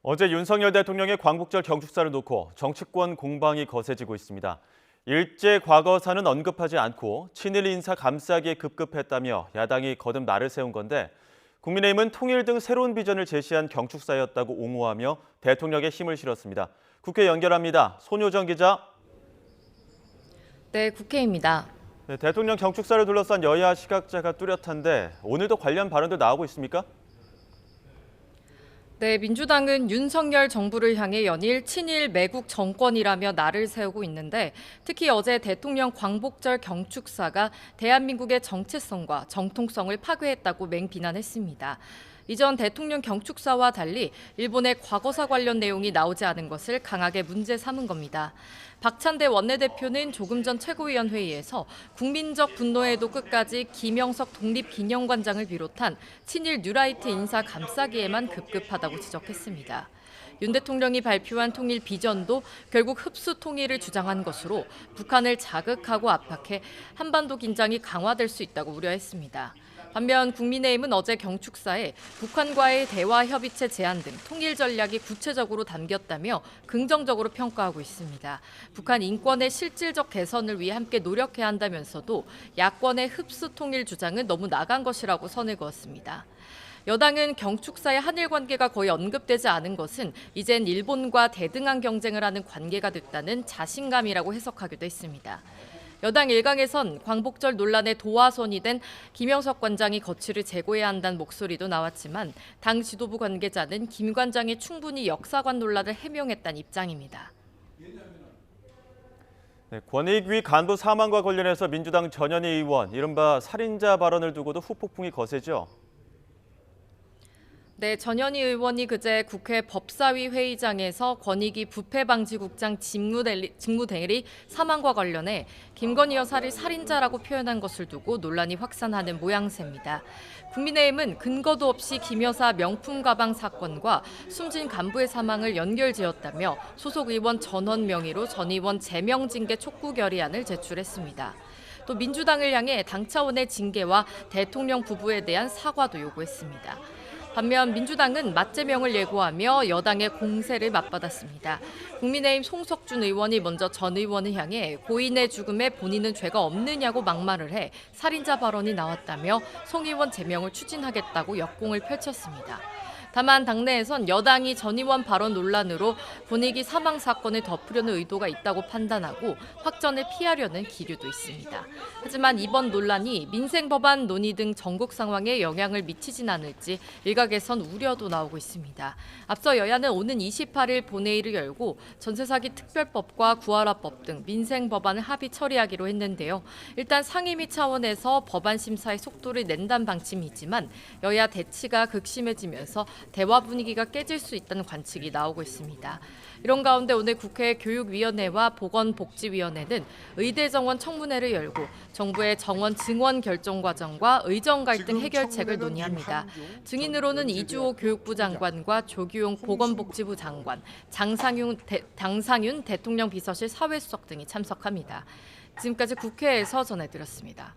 어제 윤석열 대통령의 광복절 경축사를 놓고 정치권 공방이 거세지고 있습니다. 일제 과거사는 언급하지 않고 친일 인사 감싸기에 급급했다며 야당이 거듭 날을 세운 건데 국민의힘은 통일 등 새로운 비전을 제시한 경축사였다고 옹호하며 대통령에 힘을 실었습니다. 국회 연결합니다. 손효정 기자. 네, 국회입니다. 네, 대통령 경축사를 둘러싼 여야 시각차가 뚜렷한데 오늘도 관련 발언도 나오고 있습니까? 네, 민주당은 윤석열 정부를 향해 연일 친일 매국 정권이라며 날을 세우고 있는데 특히 어제 대통령 광복절 경축사가 대한민국의 정체성과 정통성을 파괴했다고 맹비난했습니다. 이전 대통령 경축사와 달리 일본의 과거사 관련 내용이 나오지 않은 것을 강하게 문제 삼은 겁니다. 박찬대 원내대표는 조금 전 최고위원회의에서 국민적 분노에도 끝까지 김영석 독립기념관장을 비롯한 친일 뉴라이트 인사 감싸기에만 급급하다고 지적했습니다. 윤 대통령이 발표한 통일 비전도 결국 흡수 통일을 주장한 것으로 북한을 자극하고 압박해 한반도 긴장이 강화될 수 있다고 우려했습니다. 반면 국민의힘은 어제 경축사에 북한과의 대화 협의체 제안 등 통일 전략이 구체적으로 담겼다며 긍정적으로 평가하고 있습니다. 북한 인권의 실질적 개선을 위해 함께 노력해야 한다면서도 야권의 흡수 통일 주장은 너무 나간 것이라고 선을 그었습니다. 여당은 경축사의 한일 관계가 거의 언급되지 않은 것은 이젠 일본과 대등한 경쟁을 하는 관계가 됐다는 자신감이라고 해석하기도 했습니다. 여당 일각에선 광복절 논란의 도화선이 된 김영석 관장이 거취를 재고해야 한다는 목소리도 나왔지만 당 지도부 관계자는 김 관장이 충분히 역사관 논란을 해명했다는 입장입니다. 네, 권익위 간부 사망과 관련해서 민주당 전현희 의원, 이른바 살인자 발언을 두고도 후폭풍이 거세죠. 네, 전현희 의원이 그제 국회 법사위 회의장에서 권익위 부패방지국장 직무대리 사망과 관련해 김건희 여사를 살인자라고 표현한 것을 두고 논란이 확산하는 모양새입니다. 국민의힘은 근거도 없이 김 여사 명품 가방 사건과 숨진 간부의 사망을 연결지었다며 소속 의원 전원 명의로 전 의원 제명 징계 촉구 결의안을 제출했습니다. 또 민주당을 향해 당 차원의 징계와 대통령 부부에 대한 사과도 요구했습니다. 반면 민주당은 맞제명을 예고하며 여당의 공세를 맞받았습니다. 국민의힘 송석준 의원이 먼저 전 의원을 향해 고인의 죽음에 본인은 죄가 없느냐고 막말을 해 살인자 발언이 나왔다며 송 의원 제명을 추진하겠다고 역공을 펼쳤습니다. 다만 당내에선 여당이 전 의원 발언 논란으로 권익위 사망 사건을 덮으려는 의도가 있다고 판단하고 확전을 피하려는 기류도 있습니다. 하지만 이번 논란이 민생 법안 논의 등 전국 상황에 영향을 미치진 않을지 일각에선 우려도 나오고 있습니다. 앞서 여야는 오는 28일 본회의를 열고 전세사기 특별법과 구하라법 등 민생 법안을 합의 처리하기로 했는데요. 일단 상임위 차원에서 법안 심사의 속도를 낸다는 방침이지만 여야 대치가 극심해지면서 대화 분위기가 깨질 수 있다는 관측이 나오고 있습니다. 이런 가운데 오늘 국회 교육위원회와 보건복지위원회는 의대 정원 청문회를 열고 정부의 정원 증원 결정 과정과 의정 갈등 해결책을 논의합니다. 증인으로는 이주호 교육부 장관과 조규용 보건복지부 장관, 장상윤 대통령 비서실 사회수석 등이 참석합니다. 지금까지 국회에서 전해드렸습니다.